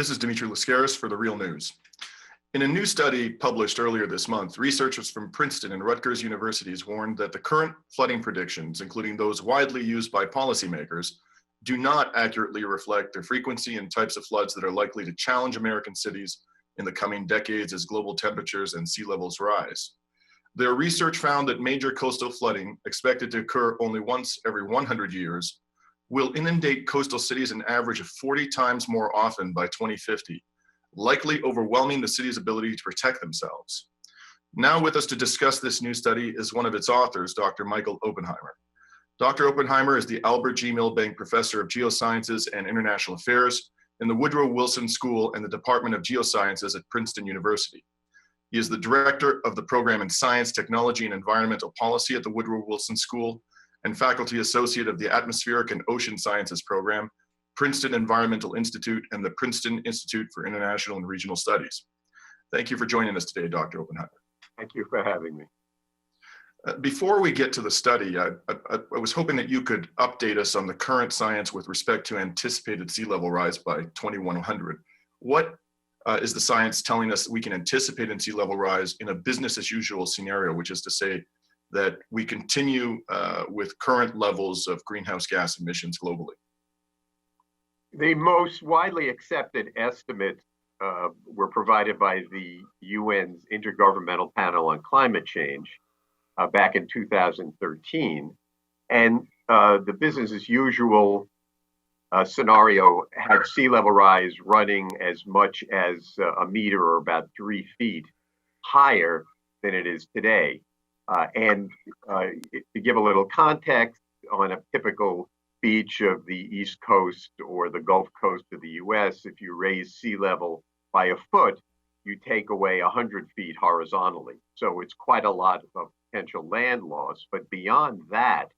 This is Dimitri Lascaris for The Real News. In a new study published earlier this month, researchers from Princeton and Rutgers universities warned that the current flooding predictions, including those widely used by policymakers, do not accurately reflect the frequency and types of floods that are likely to challenge American cities in the coming decades as global temperatures and sea levels rise. Their research found that major coastal flooding, expected to occur only once every 100 years, will inundate coastal cities an average of 40 times more often by 2050, likely overwhelming the city's ability to protect themselves. Now with us to discuss this new study is one of its authors, Dr. Michael Oppenheimer. Dr. Oppenheimer is the Albert G. Milbank Professor of Geosciences and International Affairs in the Woodrow Wilson School and the Department of Geosciences at Princeton University. He is the director of the program in Science, Technology, and Environmental Policy at the Woodrow Wilson School and faculty associate of the Atmospheric and Ocean Sciences program, Princeton Environmental Institute, and the Princeton Institute for International and Regional Studies. Thank you for joining us today, Dr. Oppenheimer. Thank you for having me. Before we get to the study, I was hoping that you could update us on the current science with respect to anticipated sea level rise by 2100. What is the science telling us that we can anticipate in sea level rise in a business as usual scenario, which is to say that we continue with current levels of greenhouse gas emissions globally? The most widely accepted estimates were provided by the UN's Intergovernmental Panel on Climate Change back in 2013. And the business as usual scenario had sea level rise running as much as a meter or about 3 feet higher than it is today. To give a little context, on a typical beach of the East Coast or the Gulf Coast of the US, if you raise sea level by a foot, you take away 100 feet horizontally. So it's quite a lot of potential land loss. But beyond that,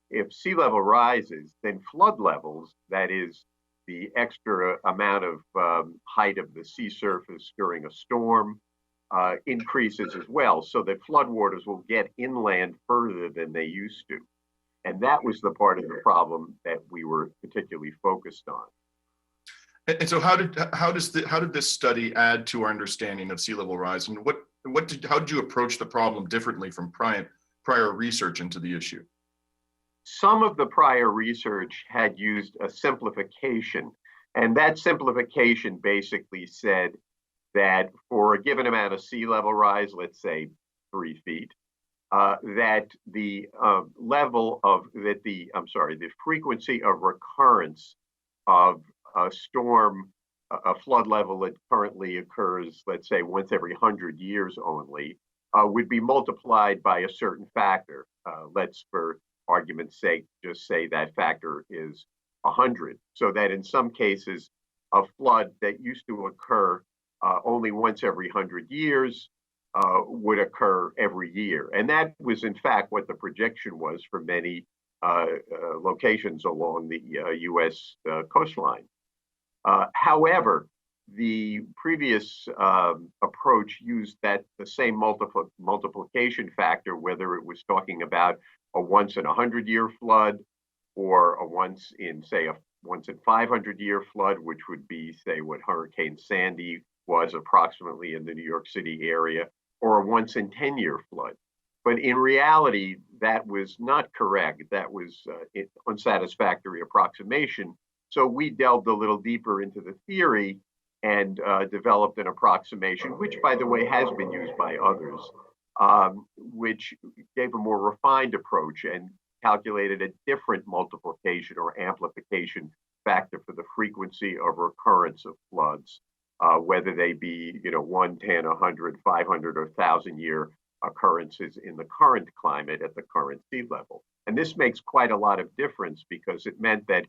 if sea level rises, then flood levels, that is the extra amount of height of the sea surface during a storm, increases as well, so that floodwaters will get inland further than they used to. And that was the part of the problem that we were particularly focused on. And so how did this study add to our understanding of sea level rise, and how did you approach the problem differently from prior research into the issue? Some of the prior research had used a simplification, and that simplification basically said that for a given amount of sea level rise, let's say 3 feet, that the the frequency of recurrence of a storm, a flood level that currently occurs, let's say once every 100 years only, would be multiplied by a certain factor. Let's, for argument's sake, just say that factor is 100, so that in some cases, a flood that used to occur only once every 100 years would occur every year. And that was, in fact, what the projection was for many locations along the US coastline. However, the previous approach used the same multiplication factor, whether it was talking about a once in 100-year flood or a once in 500-year flood, which would be, say, what Hurricane Sandy was approximately in the New York City area, or a once in 10-year flood. But in reality, that was not correct. That was an unsatisfactory approximation. So we delved a little deeper into the theory and developed an approximation, which, by the way, has been used by others, which gave a more refined approach and calculated a different multiplication or amplification factor for the frequency of recurrence of floods, whether they be 1, 10, 100, 500, or 1,000-year occurrences in the current climate at the current sea level. And this makes quite a lot of difference, because it meant that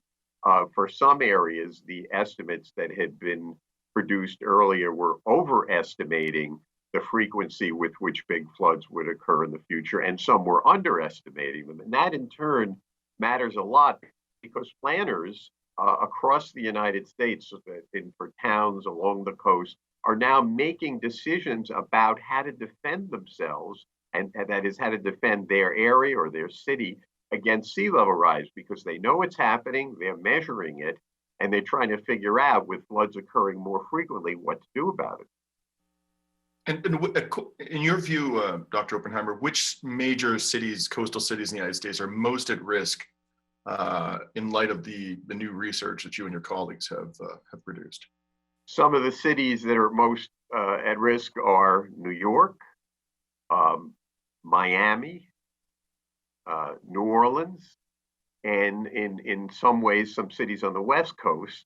for some areas, the estimates that had been produced earlier were overestimating the frequency with which big floods would occur in the future, and some were underestimating them. And that in turn matters a lot, because planners across the United States for towns along the coast are now making decisions about how to defend themselves, and that is how to defend their area or their city against sea level rise, because they know it's happening, they're measuring it, And they're trying to figure out, with floods occurring more frequently, what to do about it. In your view, Dr. Oppenheimer, which major cities, coastal cities in the United States, are most at risk in light of the new research that you and your colleagues have produced? Some of the cities that are most at risk are New York, Miami, New Orleans, and in some ways, some cities on the West Coast,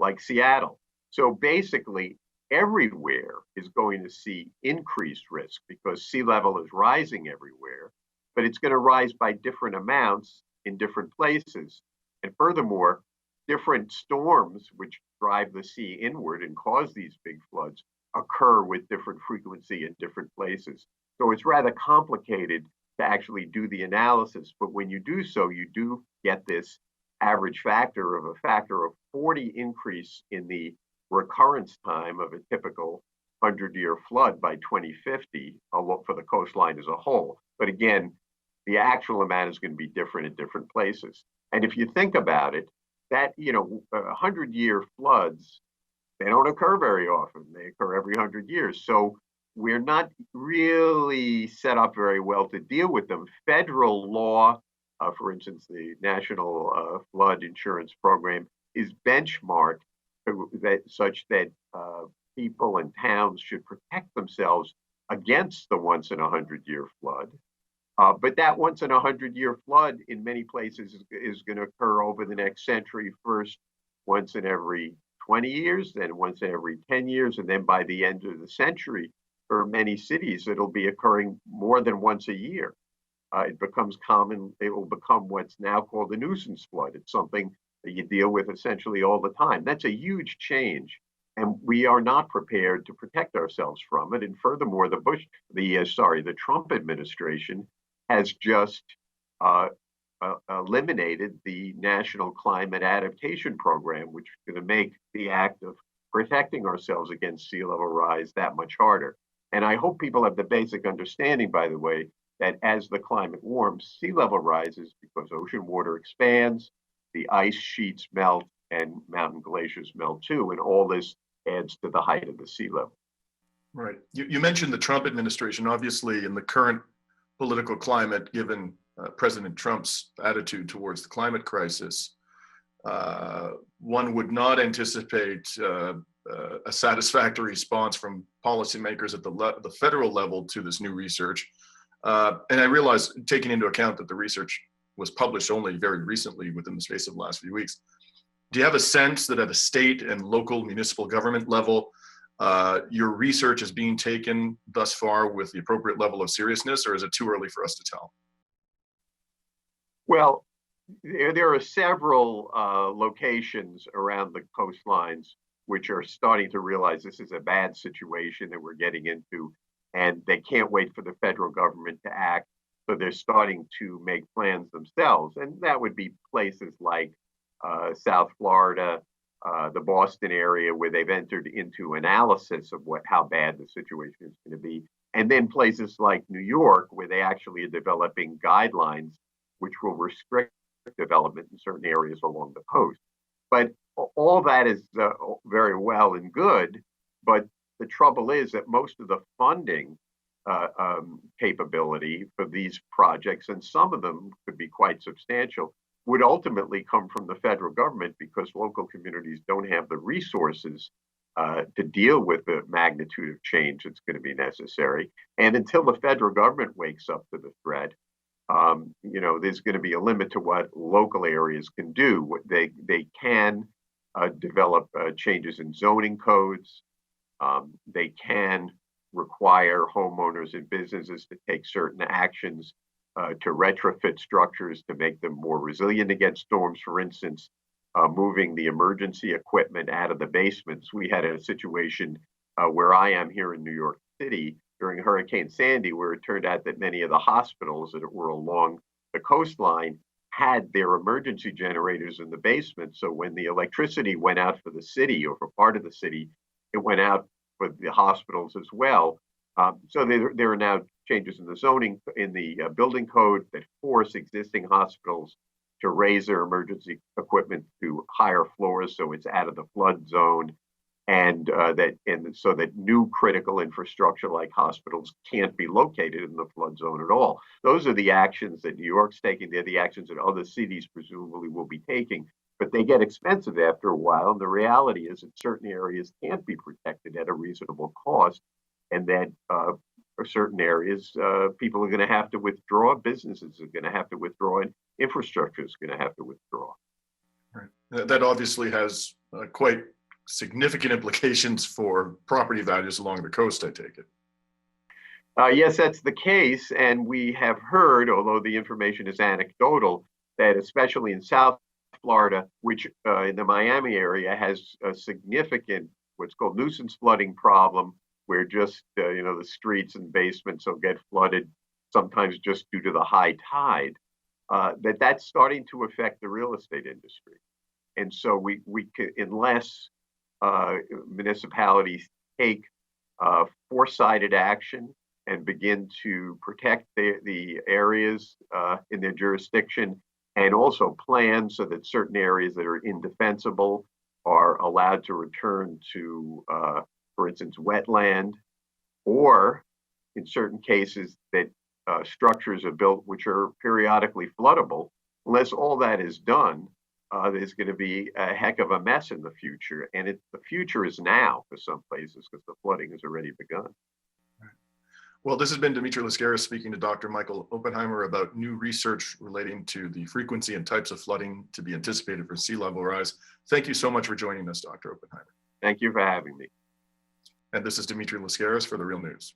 like Seattle. So basically, everywhere is going to see increased risk because sea level is rising everywhere, but it's going to rise by different amounts in different places. And furthermore, different storms, which drive the sea inward and cause these big floods, occur with different frequency in different places. So it's rather complicated to actually do the analysis. But when you do so, you do get this average factor of 40 increase in the recurrence time of a typical 100-year flood by 2050 for the coastline as a whole. But again, the actual amount is going to be different in different places. And if you think about it, that 100-year floods, they don't occur very often. They occur every 100 years. So we're not really set up very well to deal with them. Federal law, for instance, the National Flood Insurance Program, is benchmarked such that people and towns should protect themselves against the once in a 100-year flood. But that once in a 100-year flood in many places is going to occur over the next century, first once in every 20 years, then once in every 10 years, and then by the end of the century, for many cities, it'll be occurring more than once a year. It becomes common, it will become what's now called a nuisance flood. It's something that you deal with essentially all the time. That's a huge change, and we are not prepared to protect ourselves from it. And furthermore, the Trump administration has just eliminated the National Climate Adaptation Program, which is going to make the act of protecting ourselves against sea level rise that much harder. And I hope people have the basic understanding, by the way, that as the climate warms, sea level rises because ocean water expands, the ice sheets melt, and mountain glaciers melt too, and all this adds to the height of the sea level. Right. You mentioned the Trump administration. Obviously, in the current political climate, given President Trump's attitude towards the climate crisis, one would not anticipate a satisfactory response from policymakers at the federal level to this new research. And I realize, taking into account that the research was published only very recently within the space of the last few weeks, do you have a sense that at a state and local municipal government level, your research is being taken thus far with the appropriate level of seriousness, or is it too early for us to tell? Well, there are several locations around the coastlines which are starting to realize this is a bad situation that we're getting into, and they can't wait for the federal government to act. So they're starting to make plans themselves. And that would be places like South Florida, the Boston area, where they've entered into analysis of how bad the situation is going to be. And then places like New York, where they actually are developing guidelines which will restrict development in certain areas along the coast. But all that is very well and good. But the trouble is that most of the funding capability for these projects, and some of them could be quite substantial, would ultimately come from the federal government because local communities don't have the resources to deal with the magnitude of change that's going to be necessary. And until the federal government wakes up to the threat, there's going to be a limit to what local areas can do. They can develop changes in zoning codes. They can require homeowners and businesses to take certain actions to retrofit structures to make them more resilient against storms. For instance, moving the emergency equipment out of the basements. We had a situation where I am here in New York City during Hurricane Sandy, where it turned out that many of the hospitals that were along the coastline had their emergency generators in the basement. So when the electricity went out for the city or for part of the city, it went out for the hospitals as well. So there are now changes in the zoning, in the building code that force existing hospitals to raise their emergency equipment to higher floors so it's out of the flood zone, and so that new critical infrastructure like hospitals can't be located in the flood zone at all. Those are the actions that New York's taking. They're the actions that other cities presumably will be taking, but they get expensive after a while. And the reality is that certain areas can't be protected at a reasonable cost, and that for certain areas, people are going to have to withdraw, businesses are going to have to withdraw, and infrastructure is going to have to withdraw. Right. That obviously has quite significant implications for property values along the coast, I take it. Yes, that's the case. And we have heard, although the information is anecdotal, that especially in South Florida, which in the Miami area has a significant what's called nuisance flooding problem, where just the streets and basements will get flooded, sometimes just due to the high tide, that's starting to affect the real estate industry. And so we can, unless municipalities take foresighted action and begin to protect the areas in their jurisdiction, and also plan so that certain areas that are indefensible are allowed to return to, for instance, wetland, or in certain cases that structures are built which are periodically floodable. Unless all that is done, there's going to be a heck of a mess in the future. And the future is now for some places, because the flooding has already begun. Well, this has been Dimitri Lascaris speaking to Dr. Michael Oppenheimer about new research relating to the frequency and types of flooding to be anticipated for sea level rise. Thank you so much for joining us, Dr. Oppenheimer. Thank you for having me. And this is Dimitri Lascaris for The Real News.